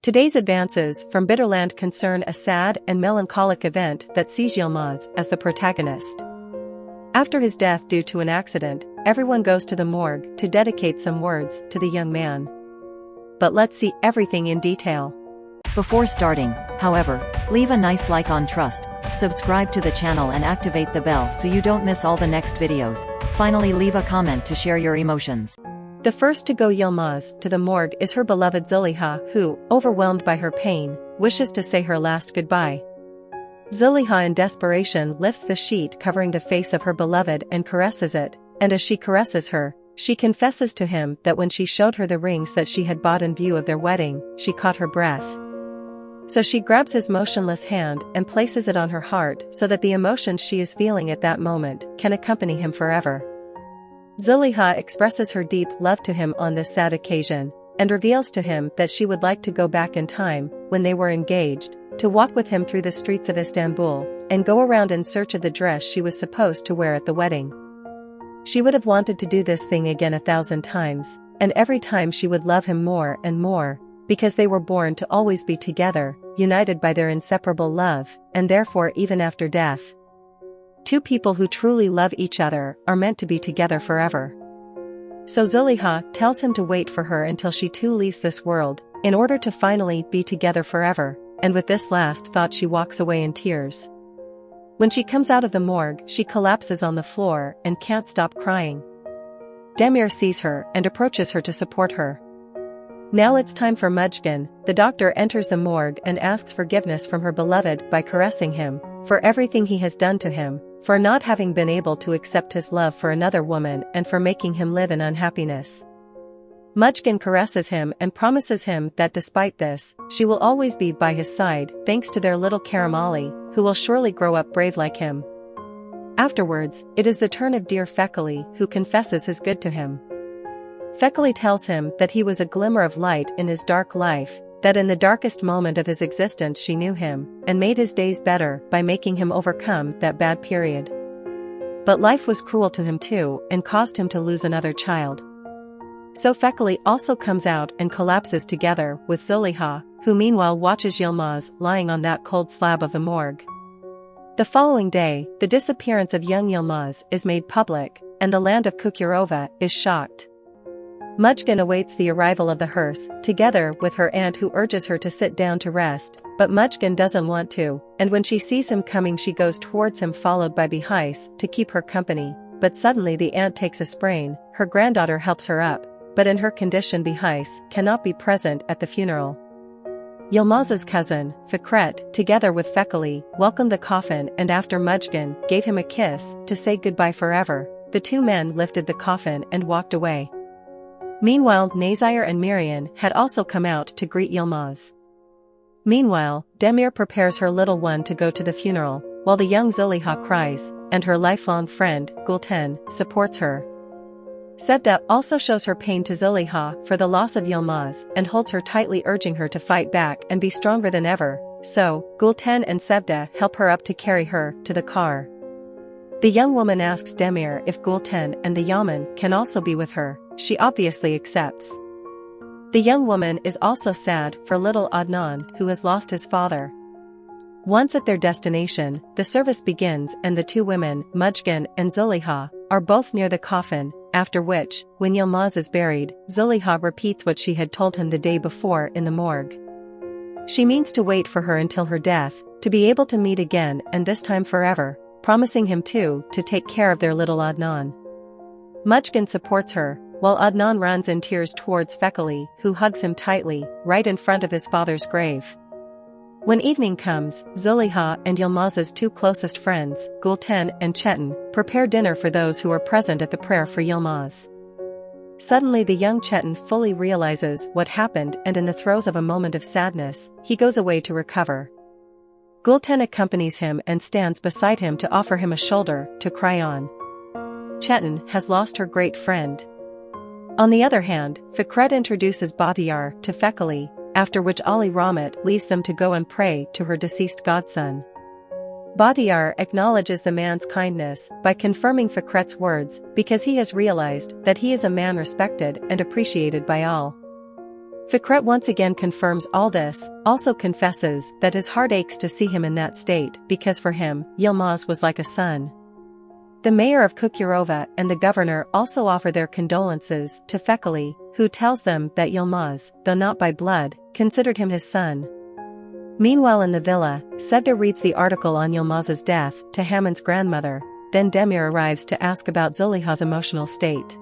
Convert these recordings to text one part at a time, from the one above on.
Today's advances from Bitterland concern a sad and melancholic event that sees Yilmaz as the protagonist. After his death due to an accident, everyone goes to the morgue to dedicate some words to the young man. But let's see everything in detail. Before starting, however, leave a nice like on Trust, subscribe to the channel and activate the bell so you don't miss all the next videos. Finally, leave a comment to share your emotions. The first to go Yilmaz to the morgue is her beloved Zuleyha, who, overwhelmed by her pain, wishes to say her last goodbye. Zuleyha in desperation lifts the sheet covering the face of her beloved and caresses it, and as she caresses her, she confesses to him that when she showed her the rings that she had bought in view of their wedding, she caught her breath. So she grabs his motionless hand and places it on her heart so that the emotions she is feeling at that moment can accompany him forever. Zuleyha expresses her deep love to him on this sad occasion, and reveals to him that she would like to go back in time, when they were engaged, to walk with him through the streets of Istanbul, and go around in search of the dress she was supposed to wear at the wedding. She would have wanted to do this thing again 1,000 times, and every time she would love him more and more, because they were born to always be together, united by their inseparable love, and therefore even after death. Two people who truly love each other are meant to be together forever. So Zuleyha tells him to wait for her until she too leaves this world, in order to finally be together forever, and with this last thought she walks away in tears. When she comes out of the morgue, she collapses on the floor and can't stop crying. Demir sees her and approaches her to support her. Now it's time for Mujgan. The doctor enters the morgue and asks forgiveness from her beloved by caressing him, for everything he has done to him, for not having been able to accept his love for another woman and for making him live in unhappiness. Mujgan caresses him and promises him that despite this, she will always be by his side thanks to their little Karamali, who will surely grow up brave like him. Afterwards, it is the turn of dear Fekali, who confesses his good to him. Fekali tells him that he was a glimmer of light in his dark life, that in the darkest moment of his existence she knew him, and made his days better by making him overcome that bad period. But life was cruel to him too, and caused him to lose another child. So Fekali also comes out and collapses together with Zuleyha, who meanwhile watches Yilmaz lying on that cold slab of the morgue. The following day, the disappearance of young Yilmaz is made public, and the land of Cukurova is shocked. Mujgan awaits the arrival of the hearse, together with her aunt, who urges her to sit down to rest, but Mujgan doesn't want to, and when she sees him coming she goes towards him followed by Behis to keep her company, but suddenly the aunt takes a sprain, her granddaughter helps her up, but in her condition Behis cannot be present at the funeral. Yilmaz's cousin, Fikret, together with Fekali, welcomed the coffin, and after Mujgan gave him a kiss to say goodbye forever, the two men lifted the coffin and walked away. Meanwhile, Nazir and Miriam had also come out to greet Yilmaz. Meanwhile, Demir prepares her little one to go to the funeral, while the young Zuleyha cries, and her lifelong friend, Gulten, supports her. Sebda also shows her pain to Zuleyha for the loss of Yilmaz and holds her tightly, urging her to fight back and be stronger than ever, so Gulten and Sebda help her up to carry her to the car. The young woman asks Demir if Gulten and the Yaman can also be with her. She obviously accepts. The young woman is also sad for little Adnan, who has lost his father. Once at their destination, the service begins and the two women, Mujgan and Zuleyha, are both near the coffin, after which, when Yilmaz is buried, Zuleyha repeats what she had told him the day before in the morgue. She means to wait for her until her death, to be able to meet again and this time forever, promising him too to take care of their little Adnan. Mujgan supports her, while Adnan runs in tears towards Fekali, who hugs him tightly, right in front of his father's grave. When evening comes, Zuleyha and Yilmaz's two closest friends, Gulten and Chetan, prepare dinner for those who are present at the prayer for Yilmaz. Suddenly the young Chetan fully realizes what happened, and in the throes of a moment of sadness, he goes away to recover. Gulten accompanies him and stands beside him to offer him a shoulder to cry on. Chetan has lost her great friend. On the other hand, Fikret introduces Bahtiyar to Fekali, after which Ali Rahmat leaves them to go and pray to her deceased godson. Bahtiyar acknowledges the man's kindness by confirming Fikret's words because he has realized that he is a man respected and appreciated by all. Fikret once again confirms all this, also confesses that his heart aches to see him in that state because for him, Yilmaz was like a son. The mayor of Cukurova and the governor also offer their condolences to Fekali, who tells them that Yilmaz, though not by blood, considered him his son. Meanwhile in the villa, Sevda reads the article on Yilmaz's death to Haman's grandmother, then Demir arrives to ask about Zuleyha's emotional state.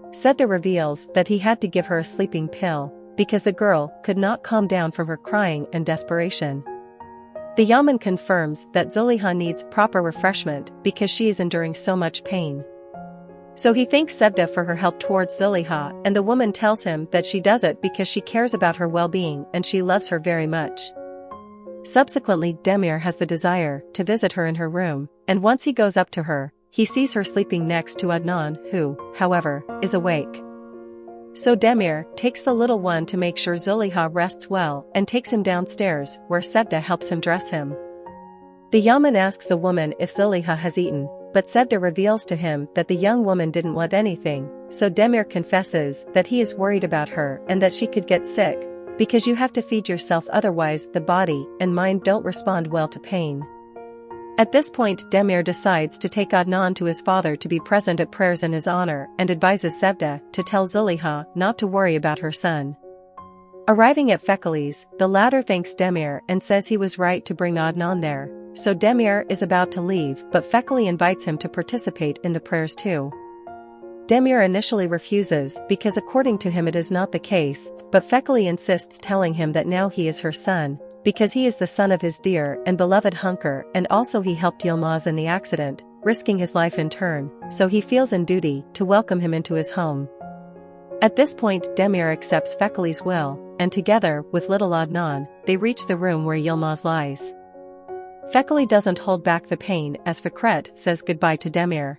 Sevda reveals that he had to give her a sleeping pill, because the girl could not calm down from her crying and desperation. The Yaman confirms that Zuleyha needs proper refreshment because she is enduring so much pain. So he thanks Sevda for her help towards Zuleyha, and the woman tells him that she does it because she cares about her well-being and she loves her very much. Subsequently, Demir has the desire to visit her in her room, and once he goes up to her, he sees her sleeping next to Adnan, who, however, is awake. So Demir takes the little one to make sure Zuleyha rests well and takes him downstairs where Sevda helps him dress him. The Yaman asks the woman if Zuleyha has eaten, but Sevda reveals to him that the young woman didn't want anything, so Demir confesses that he is worried about her and that she could get sick, because you have to feed yourself otherwise the body and mind don't respond well to pain. At this point Demir decides to take Adnan to his father to be present at prayers in his honor and advises Sevda to tell Zuleyha not to worry about her son. Arriving at Fekali's, the latter thanks Demir and says he was right to bring Adnan there, so Demir is about to leave but Fekali invites him to participate in the prayers too. Demir initially refuses because according to him it is not the case, but Fekali insists telling him that now he is her son, because he is the son of his dear and beloved Hunker and also he helped Yilmaz in the accident, risking his life in turn, so he feels in duty to welcome him into his home. At this point Demir accepts Fekali's will, and together with little Adnan, they reach the room where Yilmaz lies. Fekali doesn't hold back the pain as Fikret says goodbye to Demir.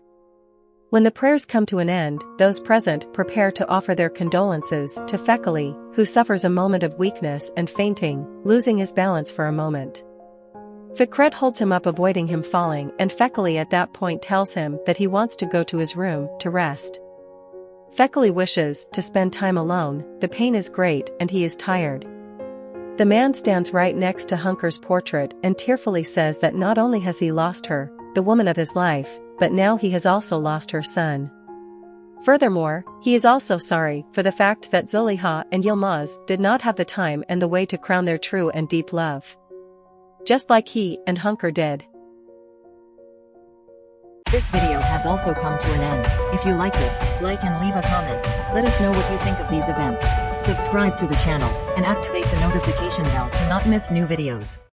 When the prayers come to an end, those present prepare to offer their condolences to Fekali, who suffers a moment of weakness and fainting, losing his balance for a moment. Fikret holds him up avoiding him falling and Fekali at that point tells him that he wants to go to his room to rest. Fekali wishes to spend time alone, the pain is great and he is tired. The man stands right next to Hunker's portrait and tearfully says that not only has he lost her, the woman of his life, but now he has also lost her son. Furthermore, he is also sorry for the fact that Zuleyha and Yilmaz did not have the time and the way to crown their true and deep love, just like he and Hunker did. This video has also come to an end. If you liked it, like and leave a comment. Let us know what you think of these events. Subscribe to the channel, and activate the notification bell to not miss new videos.